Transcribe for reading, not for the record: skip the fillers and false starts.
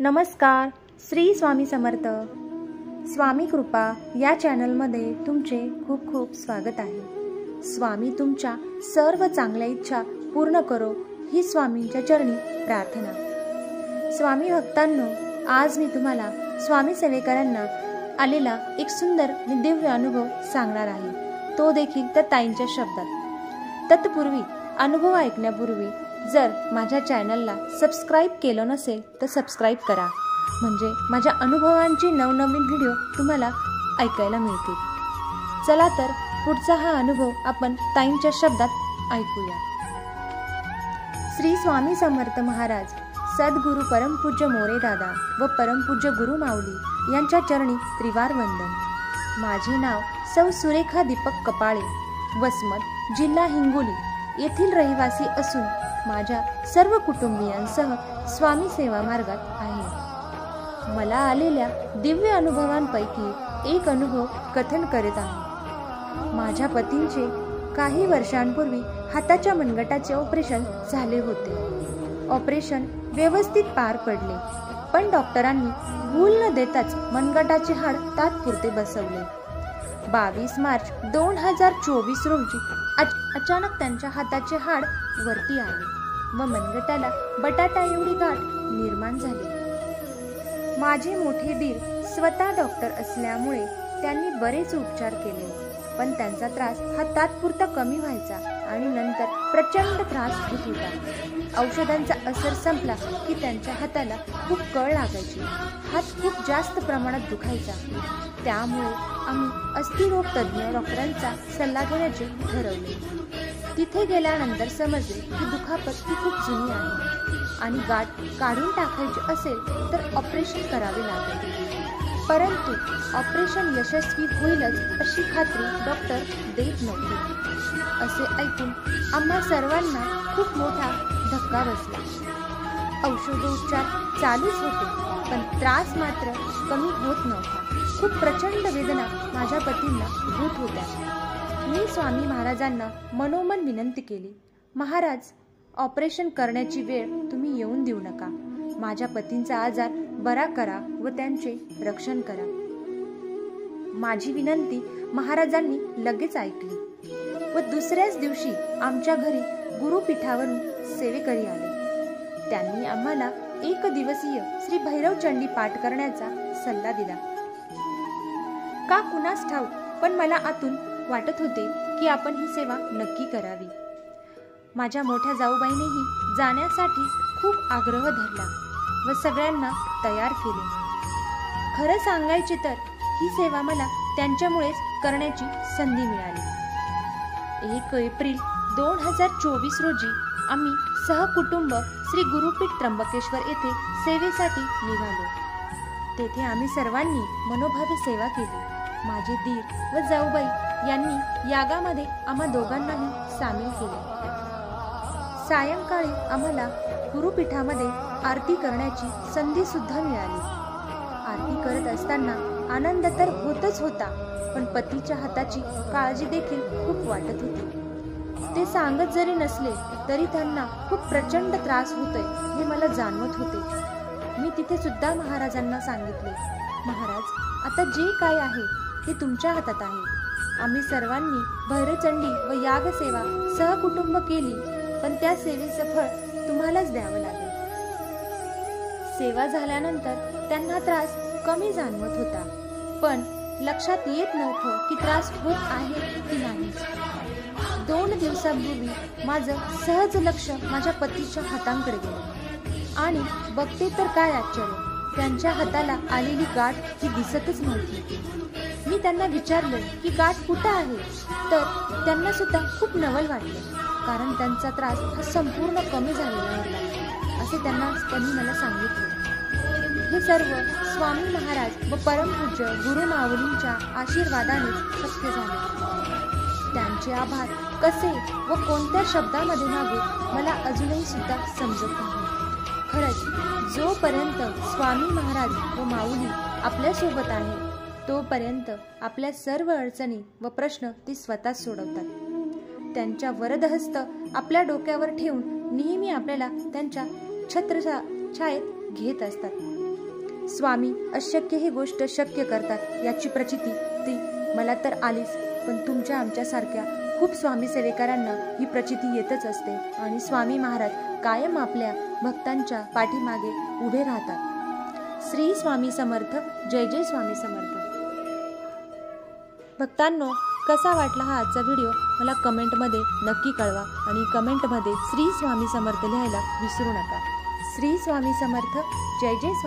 नमस्कार. श्री स्वामी समर्थ. स्वामी कृपा या चॅनलमध्ये तुमचे खूप खूप स्वागत आहे. स्वामी तुमच्या सर्व चांगल्या इच्छा पूर्ण करो ही स्वामींच्या चरणी प्रार्थना. स्वामी भक्तांनो, आज मी तुम्हाला स्वामी सेवेकरांना आलेला एक सुंदर आणि दिव्य अनुभव सांगणार आहे, तो देखील त्या ताईंच्या शब्दात. तत्पूर्वी अनुभव ऐकण्यापूर्वी जर माझ्या चॅनलला सबस्क्राईब केलं नसेल तर सबस्क्राईब करा, म्हणजे माझ्या अनुभवांची नवनवीन व्हिडिओ तुम्हाला ऐकायला मिळतील. चला तर पुढचा हा अनुभव आपण ताईंच्या शब्दात ऐकूया. श्री स्वामी समर्थ महाराज, सद्गुरु परमपूज्य मोरे दादा व परमपूज्य गुरु माऊली यांच्या चरणी त्रिवार वंदन. माझे नाव सौ सुरेखा दीपक कपाळे, वसमत, जिल्हा हिंगोली येथील रहिवासी असून माझ्या सर्व कुटुंबियांसह स्वामी सेवा मार्गात आहे. मला आलेल्या दिव्य अनुभवांपैकी एक अनुभव कथन करीत आहे. माझ्या पतींचे काही वर्षांपूर्वी हाताच्या मनगटाचे ऑपरेशन झाले होते. ऑपरेशन व्यवस्थित पार पडले, पण डॉक्टरांनी भूल न देताच मनगटाचे हाड तात्पुरते बसवले. 22 मार्च 2024 रोजी अचानक त्यांच्या हाताचे हाड वरती आले व मनगटाला बटाटा एवढी गाठ निर्माण झाली. माझे मोठे दीर स्वतः डॉक्टर असल्यामुळे त्यांनी बरेच उपचार केले, पण त्यांचा त्रास हा तात्पुरता कमी व्हायचा आणि नंतर प्रचंड त्रास होत होता. औषधांचा असर संपला की त्यांच्या हाताला खूप कळ लागायची, हात खूप जास्त प्रमाणात दुखायचा. त्यामुळे आम्ही अस्थिरोग तज्ज्ञ डॉक्टरांचा सल्ला घेण्याचे ठरवले. तिथे गेल्यानंतर समजले की दुखापत ही खूप जुनी आहे आणि गाठ काढून टाकायची असेल तर ऑपरेशन करावे लागेल. परंतु ऑपरेशन यशस्वी होईलच अशी खात्री डॉक्टर देत नव्हते. असे ऐकून आम्हा सर्वांना खूप मोठा धक्का बसला. औषधोपचार चालूच होते, पण त्रास मात्र कमी होत नव्हता. खूप प्रचंड वेदना माझ्या पतींना होत होत्या. मी स्वामी महाराजांना मनोमन विनंती केली, महाराज, ऑपरेशन करण्याची वेळ तुम्ही येऊन देऊ नका. माझ्या पतींचा आजार बरा करा व त्यांचे रक्षण करा. माझी विनंती महाराजांनी लगेच ऐकली व दुसऱ्याच दिवशी आमच्या घरी गुरुपीठावरून सेवेकरी आले. त्यांनी आम्हाला 1 दिवसीय श्री भैरव चंडी पाठ करण्याचा सल्ला दिला. का कुणास ठाऊक, पण मला आतून वाटत होते की आपण ही सेवा नक्की करावी. माझ्या मोठ्या जाऊबाईनेही जाण्यासाठी खूप आग्रह धरला व सगळ्यांना तयार केले. खरं सांगायचे तर ही सेवा मला त्यांच्यामुळेच करण्याची संधी मिळाली. 1 एप्रिल 2024 रोजी आम्ही सहकुटुंब श्री गुरुपीठ त्र्यंबकेश्वर येथे सेवेसाठी निघालो. तेथे आम्ही सर्वांनी मनोभावे सेवा केली. माझे दीर व जाऊबाई यांनी यागामध्ये आम्हा दोघांनाही सामील केले. सायंकाळी आम्हाला गुरुपीठामध्ये आरती करण्याची संधी सुद्धा मिळाली. आरती करत असताना आनंद तर होतच होता, पण पतीच्या हाताची काळजी देखील खूप वाटत होती. ते सांगत जरी नसले तरी त्यांना खूप प्रचंड त्रास होतोय हे मला जाणवत होते. मी तिथे सुद्धा महाराजांना सांगितले, महाराज, आता जे काय आहे ते तुमच्या हातात आहे. आम्ही सर्वांनी भैरवचंडी व यागसेवा सहकुटुंब केली, पण त्या सेवेचं फळ तुम्हालाच द्यावं लागेल. सेवा झाल्यानंतर त्यांना त्रास कमी जाणवत होता, पण लक्षात येत नव्हतं की त्रास होत आहे की नाही. 2 दिवसांपूर्वी माझं सहज लक्ष माझ्या पतीच्या हातांकडे गेलं आणि बघते तर काय आश्चर्य, त्यांच्या हाताला आलेली गाठ ही दिसतच नव्हती. मी त्यांना विचारलं की गाठ कुठं आहे, तर त्यांना सुद्धा खूप नवल वाटले, कारण त्यांचा त्रास हा संपूर्ण कमी झालेला होता असे त्यांनी मला सांगितले. हे सर्व स्वामी महाराज व परमपूज्य गुरु माऊलींच्या आशीर्वादानेच शक्य झाले. त्यांचे आभार कसे व कोणत्या शब्दामध्ये मागू मला अजूनही सुद्धा समजत नाही. खरंच जोपर्यंत स्वामी महाराज व माऊली आपल्यासोबत आहे तोपर्यंत आपल्या सर्व अडचणी व प्रश्न ते स्वतःच सोडवतात. त्यांच्या वरदहस्त आपल्या डोक्यावर ठेवून नेहमी आपल्याला त्यांच्या छत्रछायेत घेत असतात. स्वामी अशक्य ही गोष्ट शक्य करतात याची प्रचिती ती मला तर आलीच, पण तुमच्या आमच्यासारख्या खूप स्वामी सेवेकरांना ही प्रचिती येतच असते आणि स्वामी महाराज कायम आपल्या भक्तांच्या पाठीमागे उभे राहतात। श्री स्वामी समर्थ। जय जय स्वामी समर्थ। भक्तांनो, कसा वाटला हा आजचा व्हिडिओ मला कमेंटमध्ये नक्की कळवा आणि कमेंटमध्ये श्री स्वामी समर्थ लिहायला विसरू नका। श्री स्वामी समर्थ। जय जय स्वामी।